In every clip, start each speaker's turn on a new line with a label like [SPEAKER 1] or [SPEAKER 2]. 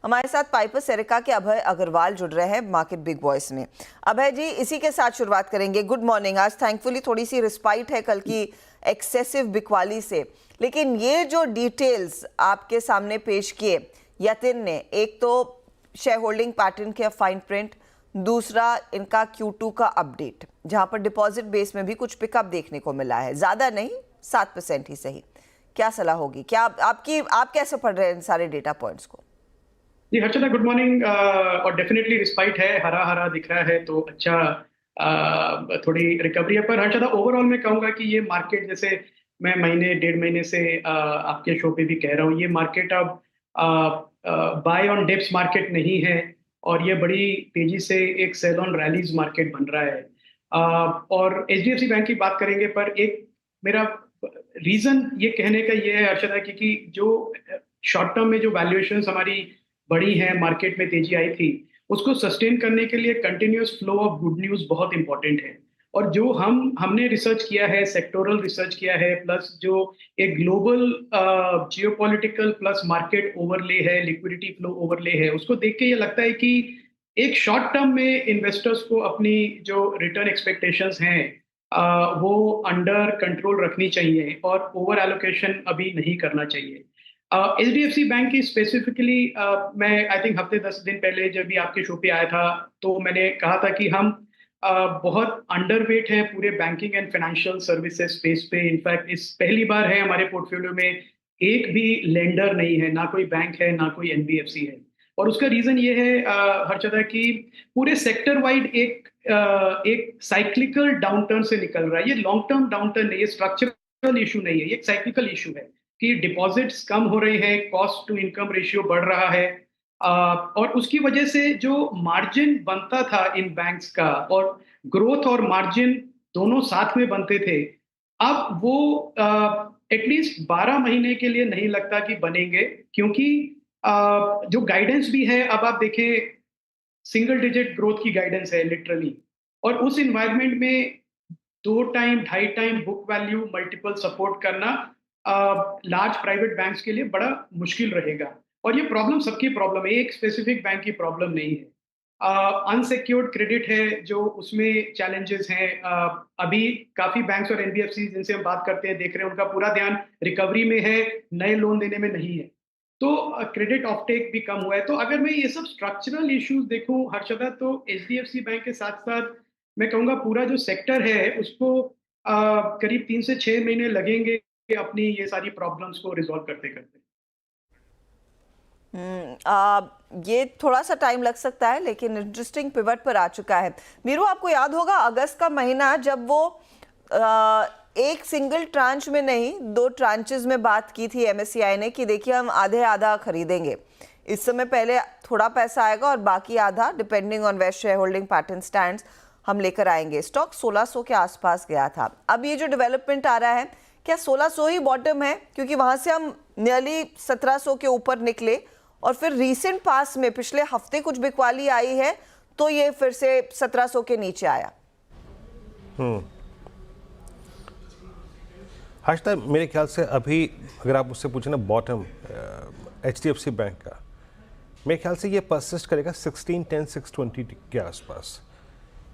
[SPEAKER 1] हमारे साथ पाइपर सेरिका के अभय अग्रवाल जुड़ रहे हैं मार्केट बिग वॉइस में। अभय जी, इसी के साथ शुरुआत करेंगे। Good morning. आज थैंकफुली थोड़ी सी रिस्पाइट है कल की एक्सेसिव बिकवाली से, लेकिन ये जो डिटेल्स आपके सामने पेश किए यतिन ने, एक तो शेयर होल्डिंग पैटर्न के फाइन प्रिंट, दूसरा इनका Q2 का अपडेट, जहां पर डिपॉजिट बेस में भी कुछ पिकअप देखने को मिला है, ज्यादा नहीं 7% ही सही। क्या सलाह होगी? क्या आप कैसे पढ़ रहे हैं इन सारे डेटा पॉइंट्स को?
[SPEAKER 2] जी हर्षदा, गुड मॉर्निंग। और डेफिनेटली रिस्पाइट है, हरा हरा दिख रहा है तो अच्छा, थोड़ी रिकवरी है। पर हर्षदा, ओवरऑल मैं कहूंगा कि ये मार्केट, जैसे मैं महीने डेढ़ महीने से आपके शो पे भी कह रहा हूँ, ये मार्केट अब बाय ऑन डिप्स मार्केट नहीं है, और ये बड़ी तेजी से एक सेल ऑन रैलीज मार्केट बन रहा है। और एचडीएफसी बैंक की बात करेंगे, पर एक मेरा रीजन ये कहने का ये है हर्षदा, क्योंकि जो शॉर्ट टर्म में जो वैल्यूएशंस हमारी बड़ी है, मार्केट में तेजी आई थी, उसको सस्टेन करने के लिए continuous flow of good news बहुत इंपॉर्टेंट है। और जो हमने रिसर्च किया है, सेक्टोरल रिसर्च किया है, प्लस जो एक global geopolitical plus market overlay है, लिक्विडिटी फ्लो ओवरले है, उसको देख के ये लगता है कि एक शॉर्ट टर्म में इन्वेस्टर्स को अपनी जो रिटर्न एक्सपेक्टेशंस हैं वो अंडर कंट्रोल रखनी चाहिए और ओवर एलोकेशन अभी नहीं करना चाहिए। एचडीएफसी बैंक की स्पेसिफिकली मैं आई थिंक हफ्ते 10 दिन पहले जब भी आपके शो पे आया था, तो मैंने कहा था कि हम बहुत अंडरवेट हैं पूरे banking and financial services space पे। इनफैक्ट इस पहली बार है हमारे पोर्टफोलियो में एक भी लेंडर नहीं है, ना कोई बैंक है ना कोई एनबीएफसी है। और उसका रीजन ये है हर्षदा, कि पूरे सेक्टर वाइड एक साइक्लिकल डाउनटर्न से निकल रहा है। ये लॉन्ग टर्म डाउनटर्न नहीं है, स्ट्रक्चरल इशू नहीं है, ये एक साइक्लिकल इशू है कि डिपॉजिट्स कम हो रहे हैं, कॉस्ट टू इनकम रेशियो बढ़ रहा है, और उसकी वजह से जो मार्जिन बनता था इन बैंक्स का, और ग्रोथ और मार्जिन दोनों साथ में बनते थे, अब वो एटलीस्ट 12 महीने के लिए नहीं लगता कि बनेंगे। क्योंकि जो गाइडेंस भी है, अब आप देखें, सिंगल डिजिट ग्रोथ की गाइडेंस है लिटरली, और उस इन्वायरमेंट में 2 time 2.5 time book value multiple support करना लार्ज प्राइवेट बैंक्स के लिए बड़ा मुश्किल रहेगा। और ये प्रॉब्लम सबकी प्रॉब्लम है, एक स्पेसिफिक बैंक की प्रॉब्लम नहीं है। अनसिक्योर्ड क्रेडिट है जो उसमें चैलेंजेस हैं। अभी काफी बैंक्स और एनबीएफसी जिनसे हम बात करते हैं, देख रहे हैं, उनका पूरा ध्यान रिकवरी में है, नए लोन देने में नहीं है। तो क्रेडिट ऑफटेक भी कम हुआ है। तो अगर मैं ये सब स्ट्रक्चरल इश्यूज देखूं हर्षदा, तो एचडीएफसी बैंक के साथ साथ मैं कहूंगा पूरा जो सेक्टर है उसको करीब 3 से 6 महीने लगेंगे अपनी ये सारी प्रॉब्लम्स को रिजॉल्व करते करते।
[SPEAKER 1] ये थोड़ा सा टाइम लग सकता है, लेकिन इंटरेस्टिंग पिवट पर आ चुका है। मीरू, आपको याद होगा अगस्त का महीना, जब वो एक सिंगल ट्रांच में नहीं 2 ट्रांचेस में बात की थी एमएससीआई ने कि देखिए हम आधे आधा खरीदेंगे, इस समय पहले थोड़ा पैसा आएगा और बाकी आधा depending on west share holding pattern stands हम लेकर आएंगे। स्टॉक 1600 के आसपास गया था। अब ये जो डेवलपमेंट आ रहा है, क्या 1600 ही बॉटम है? क्योंकि वहां से हम नियरली 1700 के ऊपर निकले और फिर रीसेंट पास में पिछले हफ्ते कुछ बिकवाली आई है तो ये फिर से 1700 के नीचे आया।
[SPEAKER 3] हर्षदा, मेरे ख्याल से अभी अगर आप मुझसे पूछे ना बॉटम एचडीएफसी बैंक का, मेरे ख्याल से ये परसिस्ट करेगा 1610 620 के आसपास।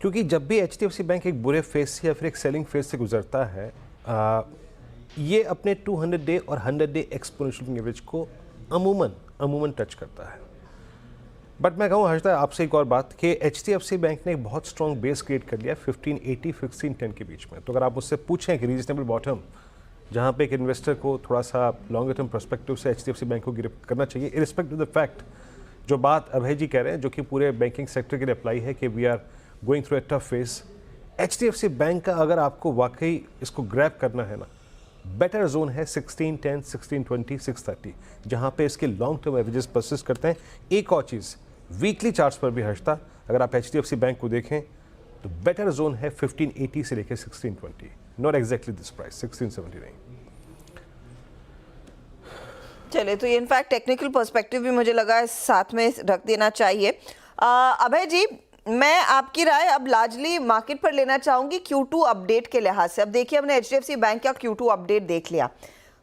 [SPEAKER 3] क्योंकि जब भी एचडीएफसी बैंक एक बुरे फेज से या फिर एक सेलिंग फेज से गुजरता है, ये अपने 200 डे और 100 डे एक्सपोनेंशियल एवरेज को अमूमन टच करता है। बट मैं कहूँ हर्षदा आपसे एक और बात कि एचडीएफसी बैंक ने एक बहुत स्ट्रॉन्ग बेस क्रिएट कर लिया 1580 1610 के बीच में। तो अगर आप मुझसे पूछें कि रीजनेबल बॉटम जहाँ पे एक इन्वेस्टर को थोड़ा सा लॉन्गर टर्म पर्सपेक्टिव से एचडीएफसी बैंक को गिरफ्त करना चाहिए, इरिस्पेक्टिव ऑफ द फैक्ट जो बात अभय जी कह रहे हैं, जो कि पूरे बैंकिंग सेक्टर के लिए अप्लाई है कि we are going through a tough phase, HDFC bank का अगर आपको वाकई इसको ग्रैब करना है ना, बेटर जोन है 1610 1620 630, जहाँ पे इसके लॉन्ग टर्म एवरेजेस परसिस्ट करते हैं। एक और चीज़, वीकली चार्ट्स पर भी हर्षदा अगर आप एचडीएफसी बैंक को देखें तो बेटर जोन है 1580 से लेकर 1620, नॉट एग्जैक्टली दिस प्राइस 1670 नहीं।
[SPEAKER 1] चले, तो ये इनफैक्ट टेक्निकल पर्सपेक्टिव भी मुझे लगा इस साथ में रख देना चाहिए। अभय जी, मैं आपकी राय अब लार्जली मार्केट पर लेना चाहूंगी Q2 अपडेट के लिहाज से। अब देखिए, हमने एचडीएफसी बैंक का Q2 अपडेट देख लिया,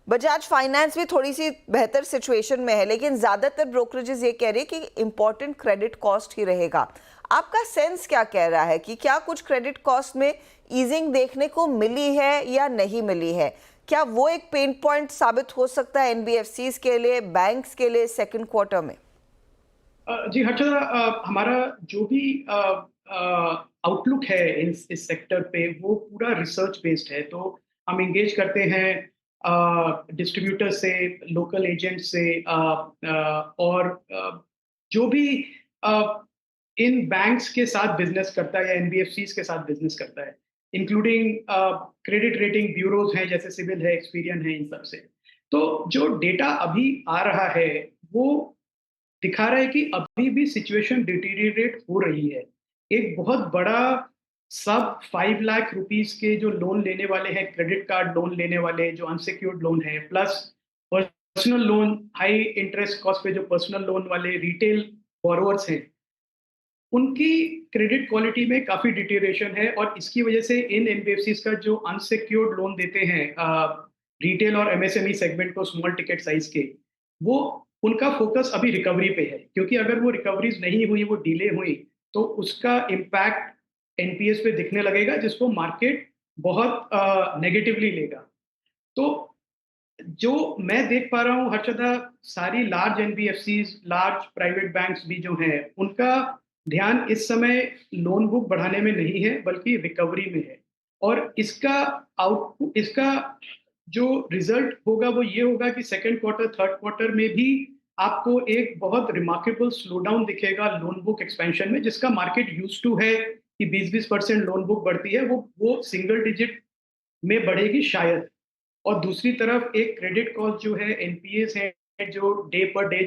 [SPEAKER 1] बजाज फाइनेंस भी थोड़ी सी बेहतर सिचुएशन में है, लेकिन ज्यादातर ब्रोकरेजेस ये कह रही है कि इंपॉर्टेंट क्रेडिट कॉस्ट ही रहेगा। आपका सेंस क्या कह रहा है कि क्या कुछ क्रेडिट कॉस्ट में ईजिंग देखने को मिली है या नहीं मिली है? क्या वो एक पेन पॉइंट साबित हो सकता है एनबीएफसीज के लिए, बैंक्स के लिए सेकंड क्वार्टर में?
[SPEAKER 2] जी हर्षदा, हमारा जो भी आउटलुक है इस सेक्टर पे वो पूरा रिसर्च बेस्ड है। तो हम एंगेज करते हैं डिस्ट्रीब्यूटर से, लोकल एजेंट से, और जो भी इन बैंक्स के साथ बिजनेस करता है या एनबीएफसीज के साथ बिजनेस करता है, इंक्लूडिंग क्रेडिट रेटिंग ब्यूरोज हैं जैसे सिविल है, एक्सपीरियन है, इन सब से। तो जो डेटा अभी आ रहा है वो दिखा रहा है कि अभी भी सिचुएशन डिटीरियरेट हो रही है। एक बहुत बड़ा सब 5 लाख रुपीस के जो लोन लेने वाले हैं, क्रेडिट कार्ड लोन लेने वाले, जो अनसिक्योर्ड लोन है, plus personal loan, high interest cost पे जो पर्सनल लोन वाले रिटेल बोरोवर्स हैं, उनकी क्रेडिट क्वालिटी में काफ़ी डिटेरिएशन है। और इसकी वजह से इन एनबीएफसीज का जो अनसिक्योर्ड लोन देते हैं रिटेल और एमएसएमई सेगमेंट को, स्मॉल टिकट साइज के, वो उनका फोकस अभी रिकवरी पे है। क्योंकि अगर वो रिकवरीज नहीं हुई, वो डिले हुई, तो उसका इम्पैक्ट एनपीएस पे दिखने लगेगा, जिसको मार्केट बहुत नेगेटिवली लेगा। तो जो मैं देख पा रहा हूँ हर्षदा, सारी large NBFCs, large private banks भी जो हैं, उनका ध्यान इस समय लोन बुक बढ़ाने में नहीं है बल्कि रिकवरी में है। और इसका जो रिजल्ट होगा वो ये होगा कि सेकंड क्वार्टर, थर्ड क्वार्टर में भी आपको एक बहुत रिमार्केबल स्लो डाउन दिखेगा लोन बुक एक्सपेंशन में, जिसका मार्केट यूज्ड टू है कि 20-20% लोन बुक बढ़ती है, वो सिंगल डिजिट में बढ़ेगी शायद। और दूसरी तरफ एक क्रेडिट कॉस्ट जो है, एनपीएस है, जो डे पर डे,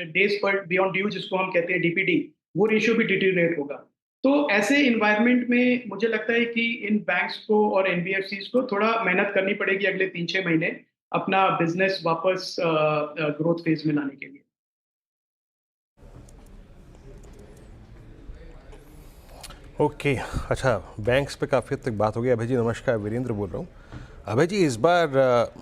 [SPEAKER 2] डेज पर बियॉन्ड ड्यू जिसको हम कहते हैं डीपीडी, वो रेशियो भी डिटीरियरेट होगा। तो ऐसे इन्वायरमेंट में मुझे लगता है कि इन बैंक्स को और एनबीएफसीज को थोड़ा मेहनत करनी पड़ेगी अगले 3-6 महीने अपना बिजनेस वापस ग्रोथ फेज में लाने के लिए।
[SPEAKER 3] ओके अच्छा, बैंक्स पे काफ़ी हद तक बात हो गई। अभय जी नमस्कार, वीरेंद्र बोल रहा हूँ। अभय जी, इस बार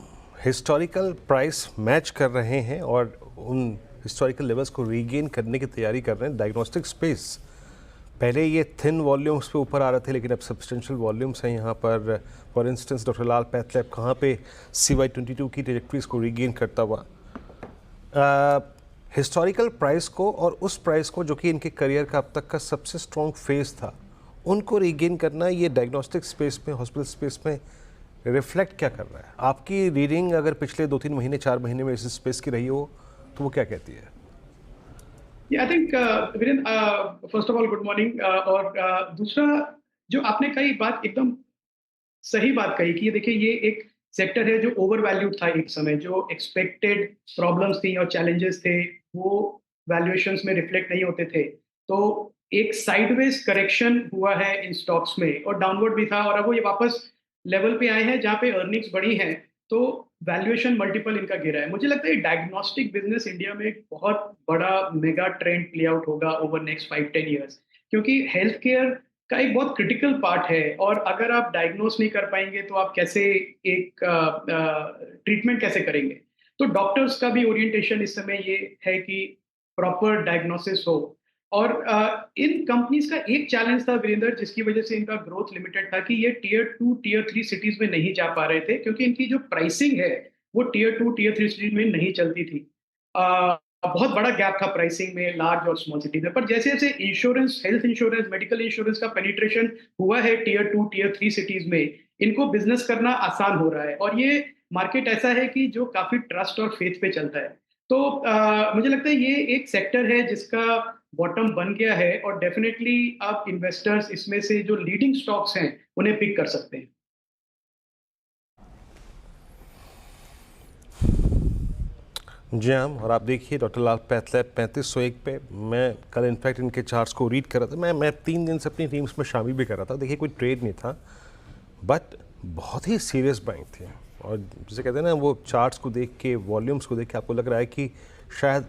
[SPEAKER 3] हिस्टोरिकल प्राइस मैच कर रहे हैं और उन हिस्टोरिकल लेवल्स को रीगेन करने की तैयारी कर रहे हैं। डायग्नोस्टिक स्पेस पहले ये थिन वॉल्यूम्स पे ऊपर आ रहे थे, लेकिन अब सब्सटेंशियल वॉल्यूम्स हैं यहाँ पर। For instance doctor Lal path lab कहाँ पे CY22 की ट्रेजेक्ट्रीज को रीगेन करता हुआ, हिस्टोरिकल प्राइस को और उस प्राइस को जो कि इनके करियर का अब तक का सबसे स्ट्रॉन्ग फेज था, उनको रीगेन करना, ये डायग्नोस्टिक स्पेस में, हॉस्पिटल स्पेस में रिफ्लेक्ट क्या कर रहा है? आपकी रीडिंग अगर पिछले 2-3 महीने, 4 महीने में इस स्पेस की रही हो तो वो क्या कहती है?
[SPEAKER 2] I think Virendra, first of all good morning. और दूसरा, जो आपने कही बात एकदम सही बात कही कि ये देखिए, ये एक सेक्टर है जो ओवर वैल्यूड था एक समय। जो एक्सपेक्टेड प्रॉब्लम्स थी और चैलेंजेस थे वो वैल्यूएशंस में रिफ्लेक्ट नहीं होते थे। तो एक साइडवेज करेक्शन हुआ है इन स्टॉक्स में, और डाउनवर्ड भी था, और अब वो ये वापस लेवल पे आए हैं जहाँ पे अर्निंग्स बढ़ी हैं, तो वैल्यूएशन मल्टीपल इनका गिरा है। मुझे लगता है डायग्नोस्टिक बिजनेस इंडिया में एक बहुत बड़ा मेगा ट्रेंड प्ले आउट होगा ओवर नेक्स्ट 5-10 ईयर्स, क्योंकि हेल्थ केयर का एक बहुत क्रिटिकल पार्ट है। और अगर आप डायग्नोस नहीं कर पाएंगे तो आप कैसे एक ट्रीटमेंट कैसे करेंगे? तो डॉक्टर्स का भी ओरिएंटेशन इस समय ये है कि प्रॉपर डायग्नोसिस हो। और इन कंपनीज का एक चैलेंज था वीरेंद्र, जिसकी वजह से इनका ग्रोथ लिमिटेड था, कि ये टियर 2, टियर 3 सिटीज में नहीं जा पा रहे थे, क्योंकि इनकी जो प्राइसिंग है वो टियर 2, टियर 3 सिटीज में नहीं चलती थी। बहुत बड़ा गैप था प्राइसिंग में लार्ज और स्मॉल सिटी में। पर जैसे जैसे insurance, health insurance, medical insurance का पेनिट्रेशन हुआ है टियर 2, टियर 3 सिटीज में, इनको बिजनेस करना आसान हो रहा है। और ये मार्केट ऐसा है कि जो काफी ट्रस्ट और फेथ पे चलता है। तो मुझे लगता है ये एक सेक्टर है जिसका बॉटम बन गया है, और डेफिनेटली आप इन्वेस्टर्स इसमें से जो लीडिंग स्टॉक्स हैं उन्हें पिक कर सकते हैं।
[SPEAKER 3] जी हाँ, और आप देखिए डॉक्टर लाल पैथलैब 3501 पे, मैं कल इनफैक्ट इनके चार्ट्स को रीड कर रहा था। मैं 3 दिन से अपनी टीम्स में शामिल भी कर रहा था। देखिए कोई ट्रेड नहीं था, बट बहुत ही सीरियस बैंक थे। और जैसे कहते हैं ना, वो चार्ट्स को देख के, वॉल्यूम्स को देख के आपको लग रहा है कि शायद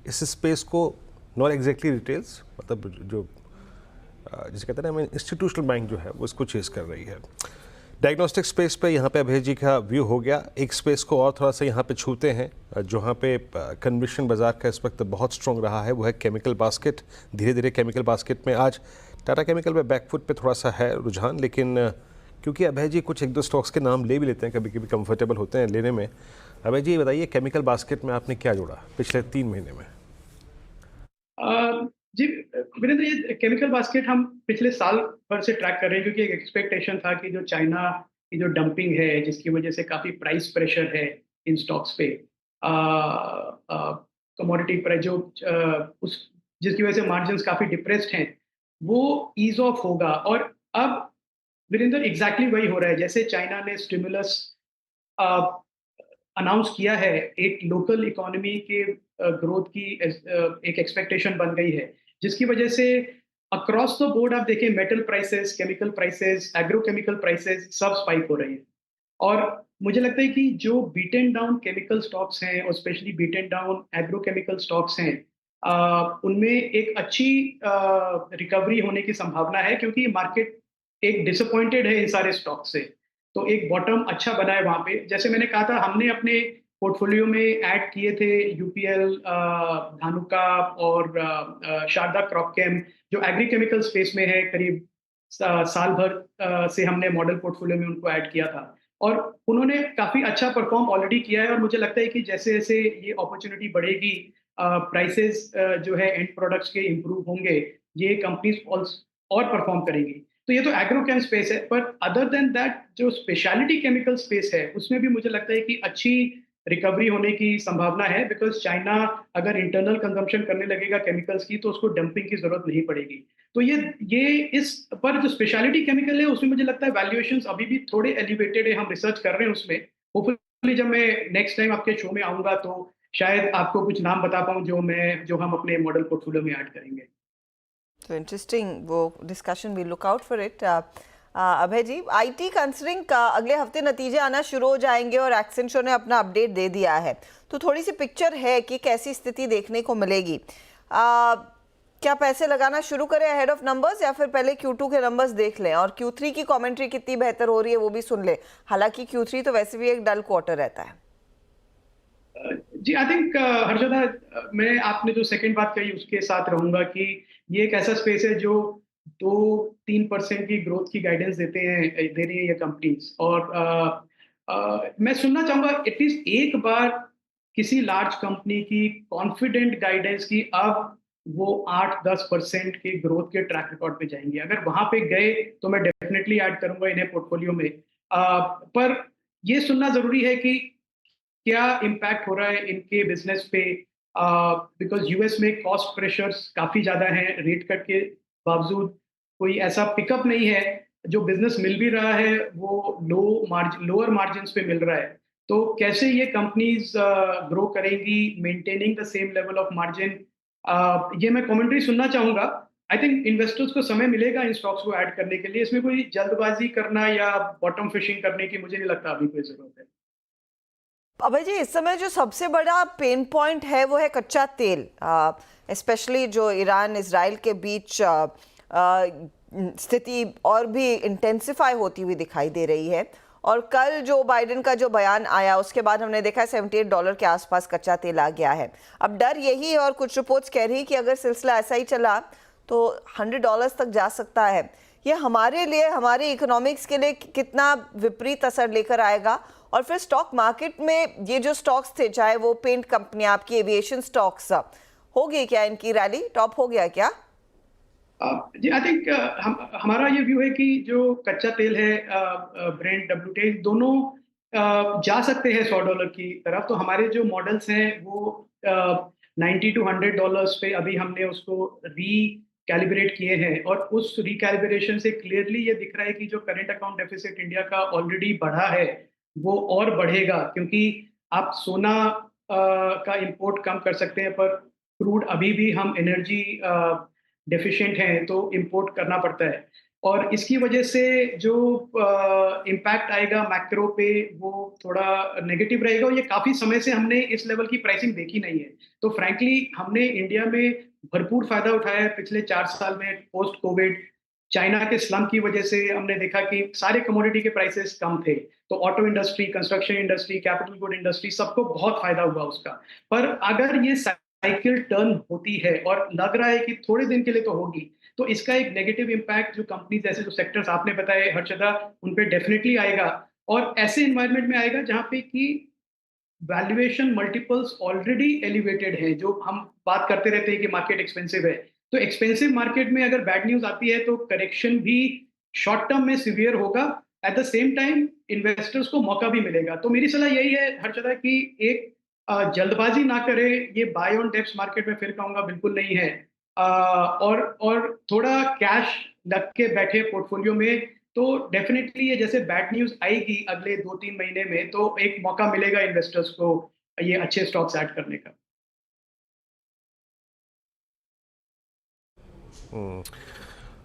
[SPEAKER 3] इस स्पेस को नॉट एग्जैक्टली रिटेल्स, मतलब जो जिसे कहते हैं ना, इंस्टीट्यूशनल बैंक जो है वो इसको चेस कर रही है। डायग्नोस्टिक स्पेस पे यहाँ पे अभय जी का व्यू हो गया। एक स्पेस को और थोड़ा सा यहाँ पे छूते हैं जहाँ पे कन्विक्शन बाजार का इस वक्त बहुत स्ट्रॉन्ग रहा है, वो है केमिकल बास्केट। धीरे धीरे केमिकल बास्केट में आज टाटा केमिकल में बैकफुट पे थोड़ा सा है रुझान, लेकिन क्योंकि अभय जी कुछ एक दो स्टॉक्स के नाम ले भी लेते हैं, कभी कभी कंफर्टेबल होते हैं लेने में। अभय जी बताइए, केमिकल बास्केट में आपने क्या जोड़ा पिछले 3 महीने में?
[SPEAKER 2] जी वीरेंद्र, ये केमिकल बास्केट हम पिछले साल भर से ट्रैक कर रहे हैं, क्योंकि एक एक्सपेक्टेशन था कि जो चाइना की जो डंपिंग है, जिसकी वजह से काफ़ी प्राइस प्रेशर है इन स्टॉक्स पे, कमोडिटी प्राइस जो उस जिसकी वजह से मार्जिन्स काफ़ी डिप्रेस्ड हैं, वो ईज ऑफ होगा। और अब वीरेंद्र एग्जैक्टली वही हो रहा है। जैसे चाइना ने स्टिमुलस अनाउंस किया है, एक लोकल इकोनॉमी के ग्रोथ की एक एक्सपेक्टेशन बन गई है, जिसकी वजह से अक्रॉस द बोर्ड आप देखें, metal prices, chemical prices, agrochemical prices सब स्पाइक हो रही है। और मुझे लगता है कि जो बीटन डाउन केमिकल स्टॉक्स हैं और specially beaten down agrochemical stocks हैं, उनमें एक अच्छी रिकवरी होने की संभावना है, क्योंकि मार्केट एक डिसअपॉइंटेड है इन सारे स्टॉक से। तो एक बॉटम अच्छा बना है वहाँ पे। जैसे मैंने कहा था, हमने अपने पोर्टफोलियो में ऐड किए थे यूपीएल, धानुका और शारदा क्रॉपकेम, जो एग्री केमिकल स्पेस में है। करीब साल भर से हमने मॉडल पोर्टफोलियो में उनको ऐड किया था, और उन्होंने काफ़ी अच्छा परफॉर्म ऑलरेडी किया है। और मुझे लगता है कि जैसे जैसे ये अपॉर्चुनिटी बढ़ेगी, प्राइसेस जो है एंड प्रोडक्ट्स के इम्प्रूव होंगे, ये कंपनीज और परफॉर्म करेंगी। तो ये तो एग्रोकेम स्पेस है, पर अदर देन दैट जो स्पेशलिटी केमिकल स्पेस है, उसमें भी मुझे लगता है कि अच्छी रिकवरी होने की संभावना है, बिकॉज चाइना अगर इंटरनल कंजम्पशन करने लगेगा केमिकल्स की, तो उसको डंपिंग की जरूरत नहीं पड़ेगी। तो ये इस पर जो स्पेशलिटी केमिकल है, उसमें मुझे लगता है वैल्यूएशंस अभी भी थोड़े एलिवेटेड है। हम रिसर्च कर रहे हैं उसमें। होपफुली जब मैं नेक्स्ट टाइम आपके शो में आऊंगा, तो शायद आपको कुछ नाम बता पाऊं जो हम अपने मॉडल पोर्टफोलियो में ऐड करेंगे।
[SPEAKER 1] तो इंटरेस्टिंग वो discussion, we look out for it. Abhay ji, IT concerning का अगले हफ्ते नतीजे आना शुरू हो जाएंगे और एक्सेंचर ने अपना अपडेट दे दिया है, तो थोड़ी सी पिक्चर है कि कैसी स्थिति देखने को मिलेगी। क्या पैसे लगाना शुरू करें अहेड ऑफ नंबर्स, या फिर पहले Q2 के नंबर्स देख लें और Q3 की कमेंट्री कितनी बेहतर हो रही है वो भी सुन ले? हालांकि Q3 तो वैसे भी एक डल क्वार्टर रहता है।
[SPEAKER 2] जी आई थिंक हर्षदा, मैं आपने जो सेकंड बात कही उसके साथ रहूंगा कि ये एक ऐसा स्पेस है जो 2-3% की ग्रोथ की गाइडेंस दे रही है ये कंपनीज। और मैं सुनना चाहूंगा एटलीस्ट एक बार किसी लार्ज कंपनी की कॉन्फिडेंट गाइडेंस की, अब वो 8-10% के ग्रोथ के ट्रैक रिकॉर्ड पे जाएंगे। अगर वहां पे गए तो मैं डेफिनेटली ऐड करूंगा इन्हें पोर्टफोलियो में। पर ये सुनना जरूरी है कि क्या इम्पैक्ट हो रहा है इनके बिजनेस पे, बिकॉज यूएस में कॉस्ट प्रेशर्स काफ़ी ज़्यादा हैं। रेट कट के बावजूद कोई ऐसा पिकअप नहीं है। जो बिजनेस मिल भी रहा है वो लोअर मार्जिन पे मिल रहा है। तो कैसे ये कंपनीज ग्रो करेंगी maintaining the same level of margin, ये मैं कमेंट्री सुनना चाहूंगा। आई थिंक इन्वेस्टर्स को समय मिलेगा इन स्टॉक्स को ऐड करने के लिए। इसमें कोई जल्दबाजी करना या बॉटम फिशिंग करने की मुझे नहीं लगता अभी कोई जरूरत है।
[SPEAKER 1] अभय जी, इस समय जो सबसे बड़ा पेन पॉइंट है वो है कच्चा तेल, स्पेशली जो ईरान इजराइल के बीच स्थिति और भी इंटेंसिफाई होती हुई दिखाई दे रही है। और कल जो बाइडेन का जो बयान आया, उसके बाद हमने देखा है $78 के आसपास कच्चा तेल आ गया है। अब डर यही है, और कुछ रिपोर्ट्स कह रही कि अगर सिलसिला ऐसा ही चला तो $100 तक जा सकता है। ये हमारे लिए, हमारी इकोनॉमिक्स के लिए कितना विपरीत असर लेकर आएगा? और फिर स्टॉक मार्केट में ये जो स्टॉक्स थे, चाहे वो पेंट कंपनी, आपकी एविएशन स्टॉक्स, हो गई क्या इनकी रैली? टॉप हो गया क्या?
[SPEAKER 2] जी आई थिंक हमारा ये व्यू है कि जो कच्चा तेल है, ब्रेंट, WTI, दोनों जा सकते हैं $100 की तरफ। तो हमारे जो मॉडल्स हैं वो $90 to $100 पे अभी हमने उसको कैलिब्रेट किए हैं। और उस रिकैलिब्रेशन से क्लियरली ये दिख रहा है कि जो करंट अकाउंट डेफिसिट इंडिया का ऑलरेडी बढ़ा है, वो और बढ़ेगा। क्योंकि आप सोना का इंपोर्ट कम कर सकते हैं, पर क्रूड अभी भी हम एनर्जी डेफिशिएंट हैं, तो इंपोर्ट करना पड़ता है। और इसकी वजह से जो इम्पैक्ट आएगा मैक्रो पे, वो थोड़ा नेगेटिव रहेगा। और ये काफ़ी समय से हमने इस लेवल की प्राइसिंग देखी नहीं है। तो फ्रैंकली हमने इंडिया में भरपूर फायदा उठाया है पिछले 4 साल में पोस्ट कोविड। चाइना के स्लम की वजह से हमने देखा कि सारे कमोडिटी के प्राइसेस कम थे, तो auto industry, construction industry, capital good industry सबको बहुत फायदा हुआ उसका। पर अगर ये साइकिल टर्न होती है और लग रहा है कि थोड़े दिन के लिए तो होगी, तो इसका एक नेगेटिव इम्पैक्ट जो कंपनीज ऐसे जो सेक्टर्स आपने बताए हर्षदा, उन पे डेफिनेटली आएगा और ऐसे एनवायरनमेंट में आएगा जहाँ पे कि वैल्यूएशन मल्टीपल्स ऑलरेडी एलिवेटेड हैं, जो हम बात करते रहते हैं कि मार्केट एक्सपेंसिव है। तो एक्सपेंसिव मार्केट में अगर बैड न्यूज़ आती है तो करेक्शन भी शॉर्ट टर्म में सीवियर होगा, at the same time investors को मौका भी मिलेगा। तो मेरी सलाह यही है हर्षदा कि एक जल्दबाजी ना करें, ये बाय ऑन डिप्स मार्केट में फिर कहूँगा बिल्कुल नहीं है। और थोड़ा कैश रख के बैठे पोर्टफोलियो में, तो डेफिनेटली ये जैसे बैड न्यूज़ आएगी अगले 2-3 महीने में, तो एक मौका मिलेगा इन्वेस्टर्स को ये अच्छे स्टॉक्स ऐड करने का।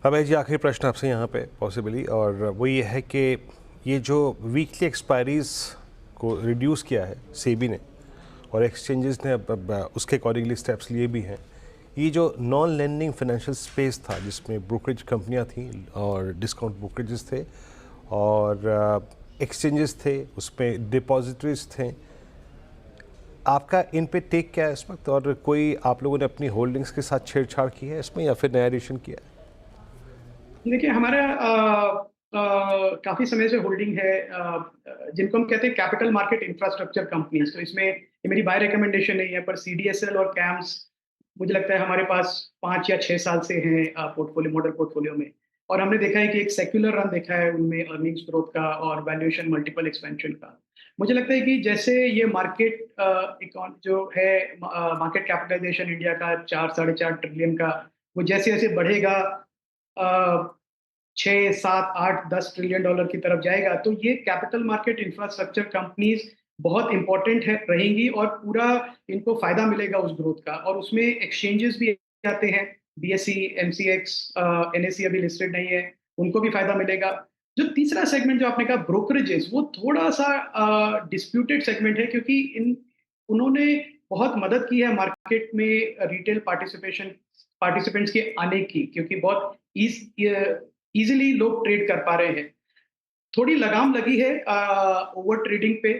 [SPEAKER 3] अभय जी, आखिरी प्रश्न आपसे यहाँ पे पॉसिबली, और वो ये है कि ये जो वीकली एक्सपायरीज को रिड्यूस किया है सेबी ने और एक्सचेंजेस ने अब उसके अकॉर्डिंगली स्टेप्स लिए भी हैं, ये जो नॉन लेंडिंग फाइनेंशियल स्पेस था जिसमें ब्रोकरेज कंपनियां थी और डिस्काउंट ब्रोकरेजेस थे और एक्सचेंजेस थे, उसमें डिपॉजिटरीज थे, आपका इन पे टेक क्या है इस वक्त, और कोई आप लोगों ने अपनी होल्डिंग्स के साथ छेड़छाड़ की है इसमें या फिर नया एडिशन किया है?
[SPEAKER 2] देखिए हमारा काफ़ी समय से होल्डिंग है जिनको हम कहते हैं कैपिटल मार्केट इंफ्रास्ट्रक्चर कंपनीज। तो इसमें ये मेरी बाय रिकमेंडेशन नहीं है, पर सीडीएसएल और कैम्स मुझे लगता है हमारे पास 5 या 6 साल से हैं पोर्टफोलियो, मॉडल पोर्टफोलियो में। और हमने देखा है कि एक सेक्युलर रन देखा है उनमें अर्निंग्स ग्रोथ का और वैल्यूएशन मल्टीपल एक्सपेंशन का। मुझे लगता है कि जैसे ये मार्केट जो है मार्केट कैपिटलाइजेशन इंडिया का 4 साढ़े 4 ट्रिलियन का, वो जैसे जैसे बढ़ेगा 6, 7, 8, 10 ट्रिलियन डॉलर की तरफ जाएगा, तो ये कैपिटल मार्केट इंफ्रास्ट्रक्चर कंपनीज बहुत इंपॉर्टेंट है रहेंगी और पूरा इनको फायदा मिलेगा उस ग्रोथ का। और उसमें एक्सचेंजेस भी आते हैं, बीएसई, एमसीएक्स, एनएसई अभी लिस्टेड नहीं है, उनको भी फायदा मिलेगा। जो तीसरा सेगमेंट जो आपने कहा ब्रोकरेजेस, वो थोड़ा सा डिस्प्यूटेड सेगमेंट है, क्योंकि उन्होंने बहुत मदद की है मार्केट में रिटेल पार्टिसिपेंट्स के आने की, क्योंकि बहुत इजीली लोग ट्रेड कर पा रहे हैं। थोड़ी लगाम लगी है ओवर ट्रेडिंग पे,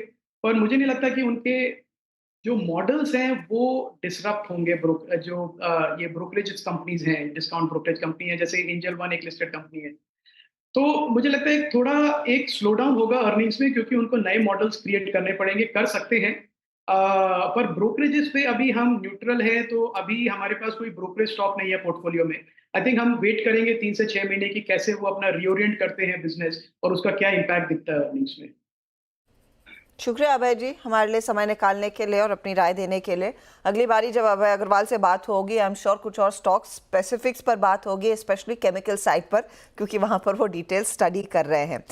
[SPEAKER 2] पर मुझे नहीं लगता कि उनके जो मॉडल्स हैं वो डिसरप्ट होंगे। ये ब्रोकरेज कंपनीज हैं, डिस्काउंट ब्रोकरेज कंपनी है, जैसे एंजल वन एक लिस्टेड कंपनी है। तो मुझे लगता है थोड़ा एक स्लो डाउन होगा अर्निंग्स में, क्योंकि उनको नए मॉडल्स क्रिएट करने पड़ेंगे, कर सकते हैं। पर ब्रोकरेजेस पे अभी हम न्यूट्रल है, तो अभी हमारे पास कोई ब्रोकरेज स्टॉक नहीं है पोर्टफोलियो में। आई थिंक हम वेट करेंगे 3 से 6 महीने की, कैसे वो अपना रीओरिएंट करते हैं बिजनेस और उसका क्या इम्पैक्ट दिखता है अर्निंग्स में।
[SPEAKER 1] शुक्रिया अभय जी हमारे लिए समय निकालने के लिए और अपनी राय देने के लिए। अगली बारी जब अभय अग्रवाल से बात होगी, आई एम श्योर कुछ और स्टॉक स्पेसिफिक्स पर बात होगी, स्पेशली केमिकल साइड पर, क्योंकि वहां पर वो डिटेल स्टडी कर रहे हैं।